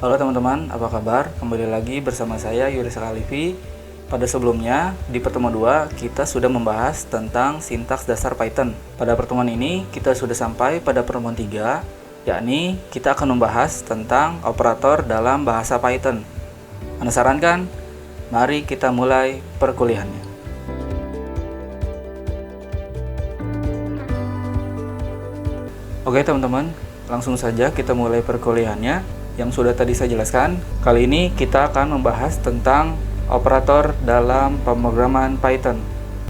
Halo teman-teman, apa kabar? Kembali lagi bersama saya Yuri Sekalivi. Pada sebelumnya, di pertemuan 2 kita sudah membahas tentang sintaks dasar Python. Pada pertemuan ini kita sudah sampai pada pertemuan 3, yakni kita akan membahas tentang operator dalam bahasa Python. Penasaran kan? Mari kita mulai perkuliahannya. Oke teman-teman, langsung saja kita mulai perkuliahannya. Yang sudah tadi saya jelaskan, kali ini kita akan membahas tentang operator dalam pemrograman Python.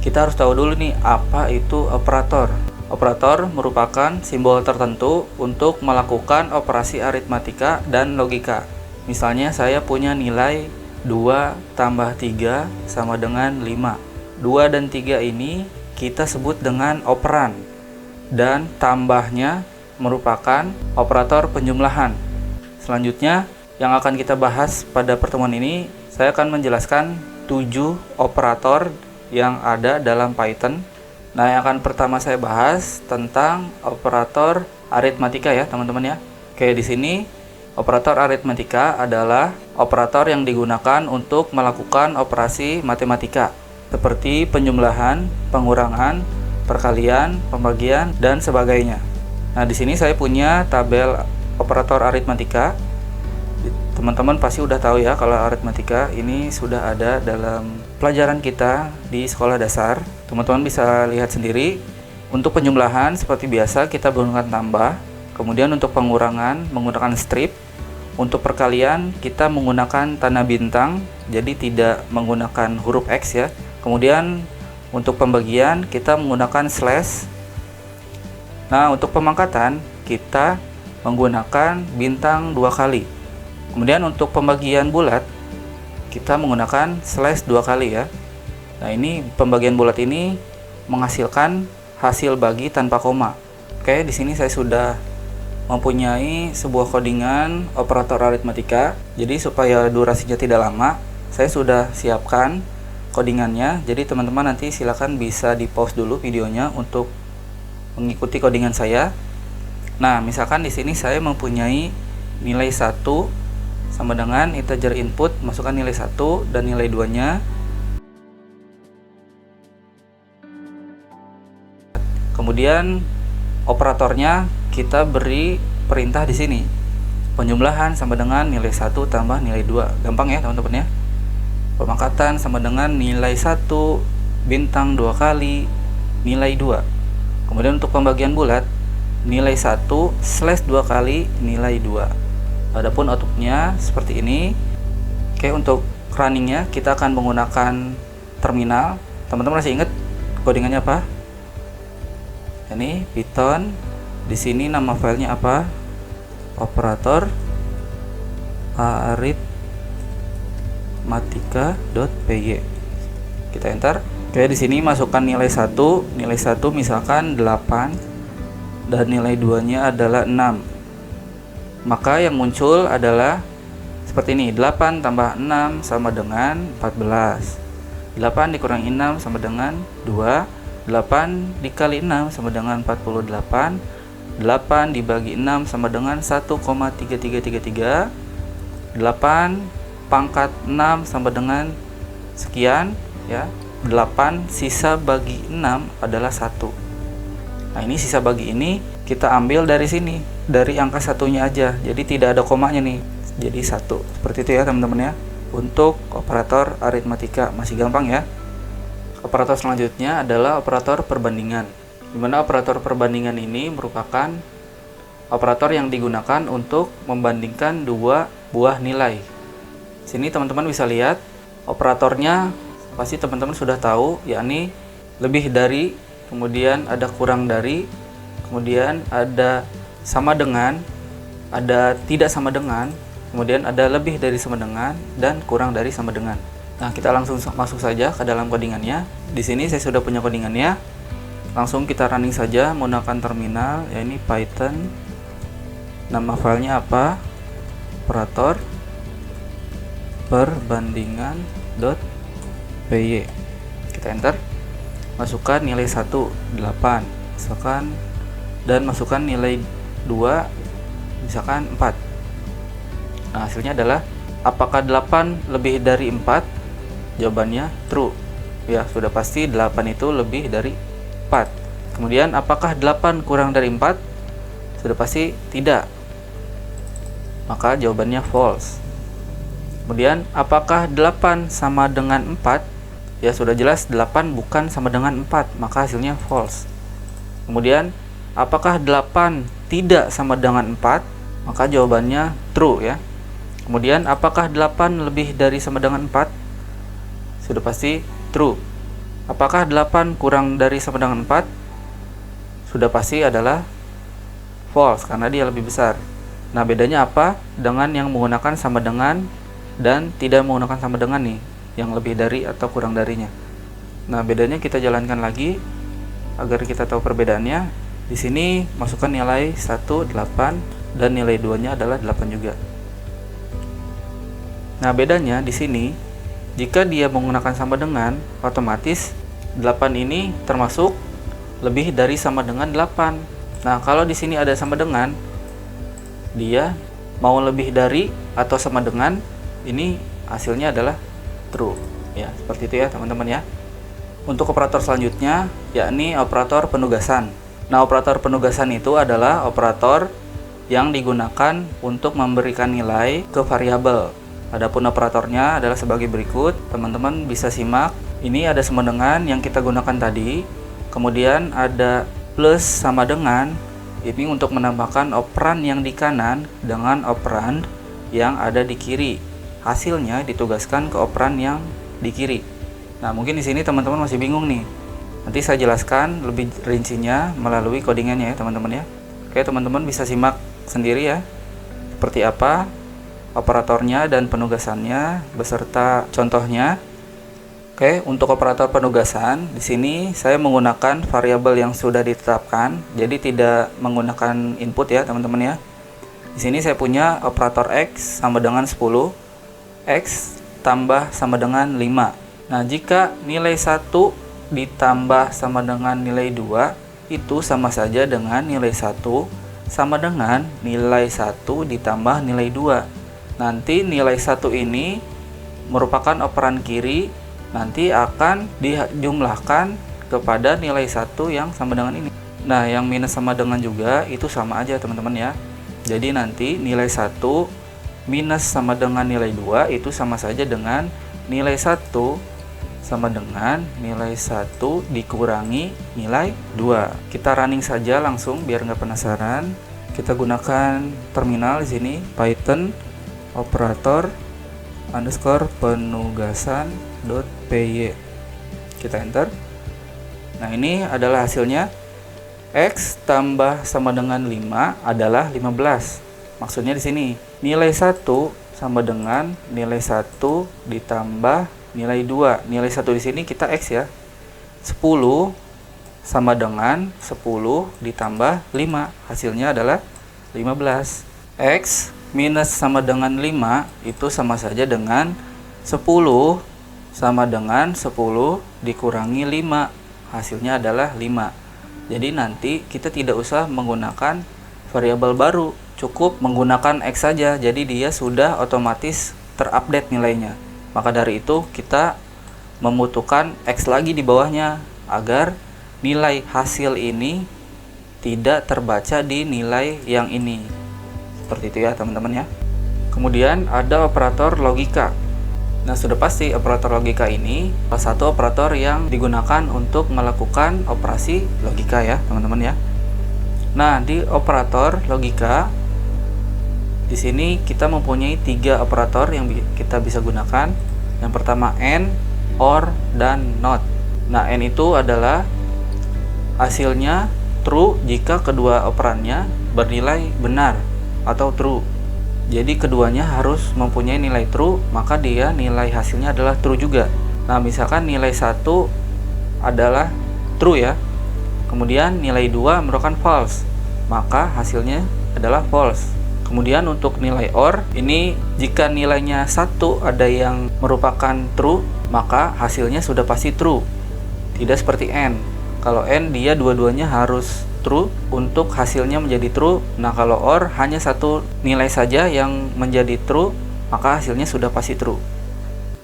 Kita harus tahu dulu nih, apa itu operator. Operator merupakan simbol tertentu untuk melakukan operasi aritmatika dan logika. Misalnya saya punya nilai 2 tambah 3 sama dengan 5. 2 dan 3 ini kita sebut dengan operan, dan tambahnya merupakan operator penjumlahan. Selanjutnya, yang akan kita bahas pada pertemuan ini, saya akan menjelaskan 7 operator yang ada dalam Python. Nah, yang akan pertama saya bahas tentang operator aritmatika ya, teman-teman ya. Oke, di sini operator aritmatika adalah operator yang digunakan untuk melakukan operasi matematika seperti penjumlahan, pengurangan, perkalian, pembagian, dan sebagainya. Nah, di sini saya punya tabel operator aritmatika. Teman-teman pasti udah tahu ya kalau aritmatika ini sudah ada dalam pelajaran kita di sekolah dasar. Teman-teman bisa lihat sendiri. Untuk penjumlahan seperti biasa kita menggunakan tambah. Kemudian untuk pengurangan menggunakan strip. Untuk perkalian kita menggunakan tanda bintang, jadi tidak menggunakan huruf X ya. Kemudian untuk pembagian kita menggunakan slash. Nah, untuk pemangkatan kita menggunakan bintang 2 kali. Kemudian untuk pembagian bulat kita menggunakan slash 2 kali ya. Nah, ini pembagian bulat ini menghasilkan hasil bagi tanpa koma. Oke, di sini saya sudah mempunyai sebuah codingan operator aritmatika. Jadi supaya durasinya tidak lama, saya sudah siapkan codingannya. Jadi teman-teman nanti silakan bisa di pause dulu videonya untuk mengikuti codingan saya. Nah, misalkan di sini saya mempunyai nilai 1 sama dengan integer input, masukkan nilai 1 dan nilai 2-nya. Kemudian operatornya kita beri perintah di sini. Penjumlahan sama dengan nilai 1 tambah nilai 2. Gampang ya, teman-teman ya. Pemangkatan sama dengan nilai 1 bintang 2 kali nilai 2. Kemudian untuk pembagian bulat nilai 1 slash 2 kali nilai 2. Adapun outputnya seperti ini. Oke, untuk runningnya kita akan menggunakan terminal. Teman-teman masih ingat codingannya apa? Ini Python. Di sini nama filenya apa? Operator aritmatika.py. Kita enter. Oke, di sini masukkan nilai 1. Nilai 1 misalkan 8 dan nilai 2-nya adalah 6. Maka yang muncul adalah seperti ini. 8 tambah 6 sama dengan 14. 8 dikurangi 6 sama dengan 2. 8 dikali 6 sama dengan 48. 8 dibagi 6 sama dengan 1,3333. 8 pangkat 6 sama dengan sekian ya. 8 sisa bagi 6 adalah 1. Nah, ini sisa bagi ini kita ambil dari sini, dari angka satunya aja. Jadi tidak ada komanya nih. Jadi 1. Seperti itu ya, teman-teman ya. Untuk operator aritmatika masih gampang ya. Operator selanjutnya adalah operator perbandingan. Di mana operator perbandingan ini merupakan operator yang digunakan untuk membandingkan dua buah nilai. Sini teman-teman bisa lihat operatornya, pasti teman-teman sudah tahu, yakni lebih dari, kemudian ada kurang dari, kemudian ada sama dengan, ada tidak sama dengan, kemudian ada lebih dari sama dengan, dan kurang dari sama dengan. Nah, kita langsung masuk saja ke dalam codingannya. Di sini saya sudah punya codingannya. Langsung kita running saja menggunakan terminal, ya ini Python. Nama filenya apa? Operator perbandingan.py. Kita enter. Masukkan nilai 1 8 misalkan, dan masukkan nilai 2 misalkan 4. Nah, hasilnya adalah apakah 8 lebih dari 4? Jawabannya true. Ya, sudah pasti 8 itu lebih dari 4. Kemudian apakah 8 kurang dari 4? Sudah pasti tidak. Maka jawabannya false. Kemudian apakah 8 sama dengan 4? Ya, sudah jelas 8 bukan sama dengan 4, maka hasilnya false. Kemudian apakah 8 tidak sama dengan 4? Maka jawabannya true ya. Kemudian apakah 8 lebih dari sama dengan 4? Sudah pasti true. Apakah 8 kurang dari sama dengan 4? Sudah pasti adalah false karena dia lebih besar. Nah, bedanya apa dengan yang menggunakan sama dengan dan tidak menggunakan sama dengan nih, yang lebih dari atau kurang darinya? Nah, bedanya kita jalankan lagi agar kita tahu perbedaannya. Di sini masukkan nilai 1, 8 dan nilai 2-nya adalah 8 juga. Nah, bedanya di sini jika dia menggunakan sama dengan, otomatis 8 ini termasuk lebih dari sama dengan 8. Nah, kalau di sini ada sama dengan, dia mau lebih dari atau sama dengan, ini hasilnya adalah true. Ya, seperti itu ya teman-teman ya. Untuk operator selanjutnya, yakni operator penugasan. Nah, operator penugasan itu adalah operator yang digunakan untuk memberikan nilai ke variabel. Adapun operatornya adalah sebagai berikut. Teman-teman bisa simak. Ini ada sama dengan yang kita gunakan tadi. Kemudian ada plus sama dengan. Ini untuk menambahkan operan yang di kanan dengan operan yang ada di kiri. Hasilnya ditugaskan ke operan yang di kiri. Nah, mungkin di sini teman-teman masih bingung nih. Nanti saya jelaskan lebih rincinya melalui codingannya ya teman-teman ya. Oke, teman-teman bisa simak sendiri ya. Seperti apa operatornya dan penugasannya beserta contohnya. Oke, untuk operator penugasan di sini saya menggunakan variabel yang sudah ditetapkan, jadi tidak menggunakan input ya teman-teman ya. Di sini saya punya operator X sama dengan 10, X tambah sama dengan 5. Nah, jika nilai 1 ditambah sama dengan nilai 2 itu sama saja dengan nilai 1 sama dengan nilai 1 ditambah nilai 2. Nanti nilai 1 ini merupakan operan kiri, nanti akan dijumlahkan kepada nilai 1 yang sama dengan ini. Nah, yang minus sama dengan juga itu sama aja teman-teman ya. Jadi nanti nilai 1 minus sama dengan nilai 2 itu sama saja dengan nilai 1 sama dengan nilai 1 dikurangi nilai 2. Kita running saja langsung biar nggak penasaran. Kita gunakan terminal di sini, Python operator underscore penugasan.py. Kita enter. Nah, ini adalah hasilnya. X tambah sama dengan 5 adalah 15. Maksudnya di sini nilai 1 sama dengan nilai 1 ditambah nilai 2. Nilai 1 di sini kita X ya. 10 sama dengan 10 ditambah 5. Hasilnya adalah 15. X minus sama dengan 5 itu sama saja dengan 10 sama dengan 10 dikurangi 5. Hasilnya adalah 5. Jadi nanti kita tidak usah menggunakan variabel baru, cukup menggunakan X saja. Jadi dia sudah otomatis terupdate nilainya. Maka dari itu kita membutuhkan X lagi di bawahnya agar nilai hasil ini tidak terbaca di nilai yang ini. Seperti itu ya teman-teman ya. Kemudian ada operator logika. Nah, sudah pasti operator logika ini salah satu operator yang digunakan untuk melakukan operasi logika ya teman-teman ya. Nah, di operator logika di sini kita mempunyai 3 operator yang kita bisa gunakan. Yang pertama AND, OR, dan NOT. Nah, AND itu adalah hasilnya true jika kedua operannya bernilai benar atau true. Jadi keduanya harus mempunyai nilai true, maka dia nilai hasilnya adalah true juga. Nah, misalkan nilai 1 adalah true ya. Kemudian nilai 2 merupakan false, maka hasilnya adalah false. Kemudian untuk nilai OR, ini jika nilainya 1 ada yang merupakan true, maka hasilnya sudah pasti true. Tidak seperti AND. Kalau AND dia dua-duanya harus true untuk hasilnya menjadi true. Nah, kalau OR hanya satu nilai saja yang menjadi true, maka hasilnya sudah pasti true.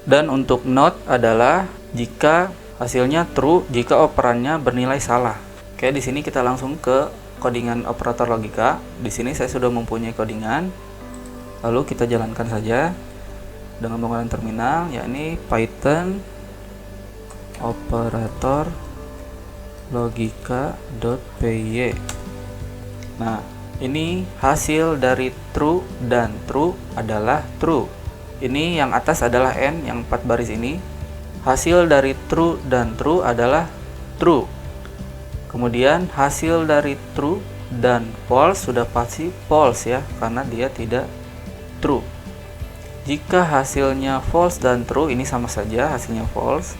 Dan untuk NOT adalah jika hasilnya true jika operannya bernilai salah. Oke, di sini kita langsung ke codingan operator logika. Di sini saya sudah mempunyai codingan. Lalu kita jalankan saja dengan menggunakan terminal, yakni Python operator logika.py. Nah, ini hasil dari true dan true adalah true. Ini yang atas adalah N, yang 4 baris ini. Hasil dari true dan true adalah true. Kemudian hasil dari true dan false sudah pasti false ya, karena dia tidak true. Jika hasilnya false dan true, ini sama saja hasilnya false.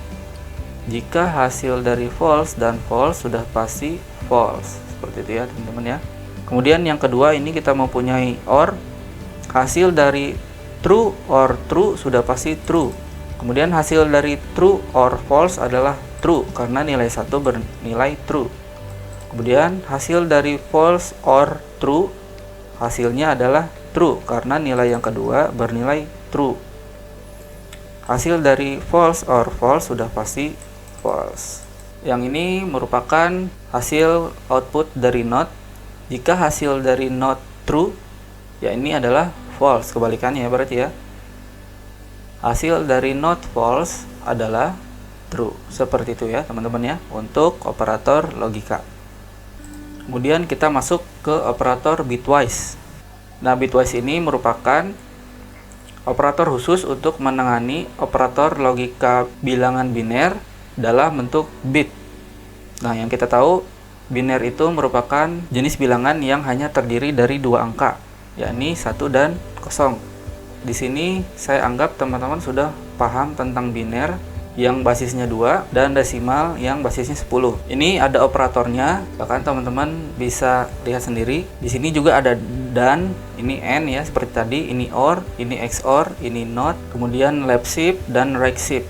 Jika hasil dari false dan false sudah pasti false. Seperti itu ya teman-teman ya. Kemudian yang kedua, ini kita mempunyai OR. Hasil dari true or true sudah pasti true. Kemudian hasil dari true or false adalah true karena nilai 1 bernilai true. Kemudian hasil dari false or true hasilnya adalah true karena nilai yang kedua bernilai true. Hasil dari false or false sudah pasti false. Yang ini merupakan hasil output dari NOT. Jika hasil dari NOT true, ya ini adalah false, kebalikannya ya berarti ya. Hasil dari not false adalah true. Seperti itu ya teman-teman ya untuk operator logika. Kemudian kita masuk ke operator bitwise. Nah, bitwise ini merupakan operator khusus untuk menangani operator logika bilangan biner dalam bentuk bit. Nah, yang kita tahu biner itu merupakan jenis bilangan yang hanya terdiri dari 2 angka, yakni 1 dan 0. Di sini saya anggap teman-teman sudah paham tentang biner yang basisnya 2 dan desimal yang basisnya 10. Ini ada operatornya, bahkan teman-teman bisa lihat sendiri. Di sini juga ada dan, ini and ya seperti tadi, ini or, ini XOR, ini not, kemudian left shift dan right shift.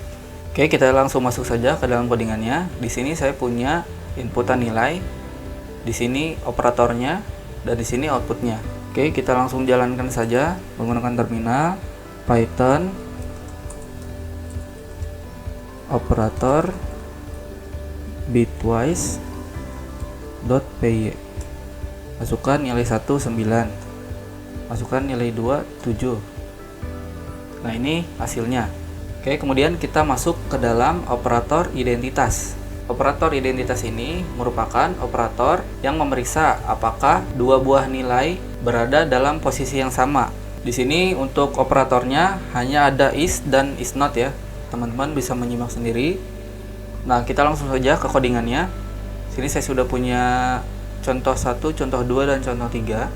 Oke, kita langsung masuk saja ke dalam codingannya. Di sini saya punya inputan nilai, di sini operatornya, dan di sini outputnya. Oke, kita langsung jalankan saja menggunakan terminal Python operator bitwise.py. Masukkan nilai 1 9, masukkan nilai 2 7. Nah, ini hasilnya. Oke, kemudian kita masuk ke dalam operator identitas. Operator identitas ini merupakan operator yang memeriksa apakah dua buah nilai berada dalam posisi yang sama. Di sini untuk operatornya hanya ada is dan is not ya. Teman-teman bisa menyimak sendiri. Nah, kita langsung saja ke codingannya. Sini saya sudah punya contoh 1, contoh 2 dan contoh 3.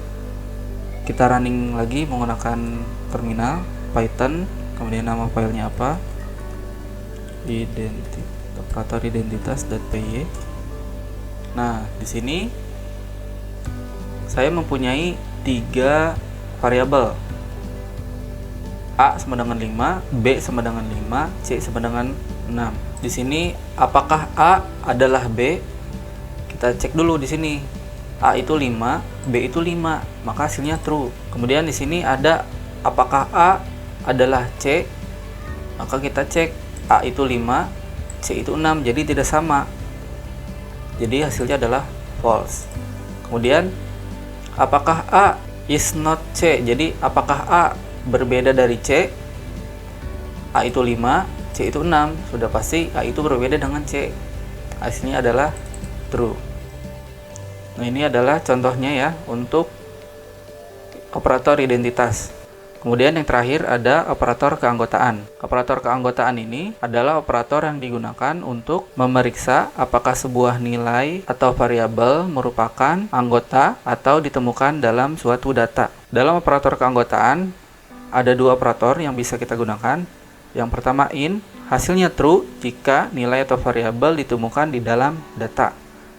Kita running lagi menggunakan terminal Python, kemudian nama filenya apa? Operator identitas.py. Nah, di sini saya mempunyai 3 variabel. A sama dengan 5, B sama dengan 5, C sama dengan 6. Di sini apakah A adalah B? Kita cek dulu di sini. A itu 5, B itu 5, maka hasilnya true. Kemudian di sini ada apakah A adalah C? Maka kita cek A itu 5, C itu 6, jadi tidak sama. Jadi hasilnya adalah false. Kemudian apakah A is not C? Jadi apakah A berbeda dari C? A itu 5, C itu 6, sudah pasti A itu berbeda dengan C. Hasilnya adalah true. Nah, ini adalah contohnya ya untuk operator identitas. Kemudian yang terakhir ada operator keanggotaan. Operator keanggotaan ini adalah operator yang digunakan untuk memeriksa apakah sebuah nilai atau variabel merupakan anggota atau ditemukan dalam suatu data. Dalam operator keanggotaan ada 2 operator yang bisa kita gunakan. Yang pertama in, hasilnya true jika nilai atau variabel ditemukan di dalam data.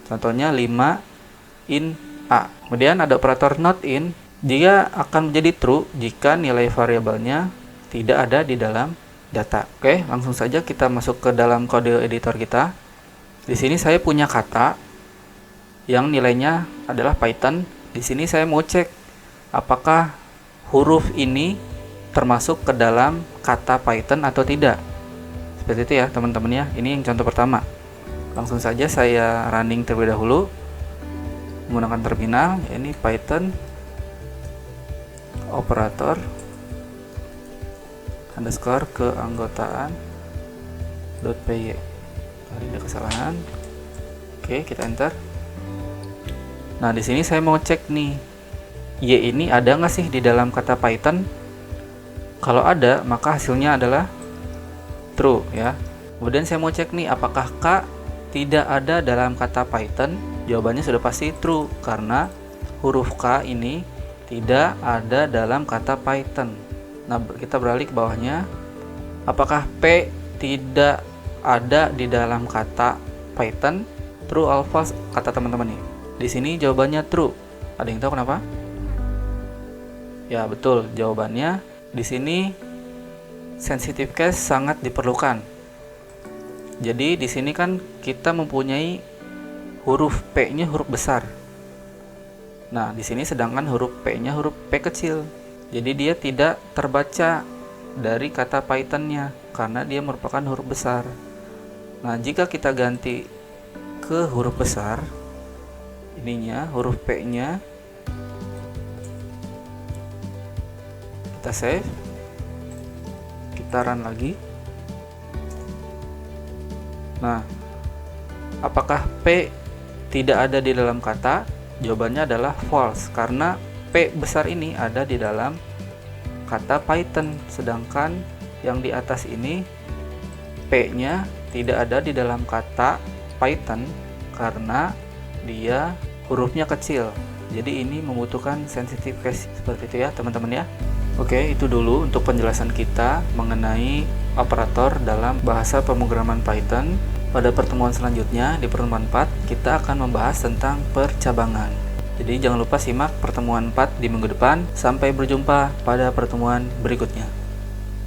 Contohnya 5 in A. Kemudian ada operator not in, dia akan menjadi true jika nilai variabelnya tidak ada di dalam data. Oke, langsung saja kita masuk ke dalam kode editor kita. Di sini saya punya kata yang nilainya adalah Python. Di sini saya mau cek apakah huruf ini termasuk ke dalam kata Python atau tidak. Seperti itu ya teman-teman ya. Ini yang contoh pertama. Langsung saja saya running terlebih dahulu menggunakan terminal. Ini Python operator underscore keanggotaan .py. Ada kesalahan. Oke, kita enter. Nah, di sini saya mau cek nih, Y ini ada nggak sih di dalam kata Python? Kalau ada, maka hasilnya adalah true ya. Kemudian saya mau cek nih, apakah K tidak ada dalam kata Python? Jawabannya sudah pasti true, karena huruf K ini tidak ada dalam kata Python. Nah, kita beralih ke bawahnya. Apakah P tidak ada di dalam kata Python? True or false kata teman-teman nih. Di sini jawabannya true. Ada yang tahu kenapa? Ya, betul. Jawabannya di sini sensitive case sangat diperlukan. Jadi di sini kan kita mempunyai huruf P-nya huruf besar. Nah, di sini sedangkan huruf P-nya huruf P kecil. Jadi dia tidak terbaca dari kata Python-nya karena dia merupakan huruf besar. Nah, jika kita ganti ke huruf besar, ininya huruf P-nya, kita save, kita run lagi. Nah, apakah P tidak ada di dalam kata? Jawabannya adalah false, karena P besar ini ada di dalam kata Python, sedangkan yang di atas ini P-nya tidak ada di dalam kata Python karena dia hurufnya kecil. Jadi ini membutuhkan sensitive case. Seperti itu ya teman-teman ya. Oke, itu dulu untuk penjelasan kita mengenai operator dalam bahasa pemrograman Python. Pada pertemuan selanjutnya, di pertemuan 4, kita akan membahas tentang percabangan. Jadi jangan lupa simak pertemuan 4 di minggu depan. Sampai berjumpa pada pertemuan berikutnya.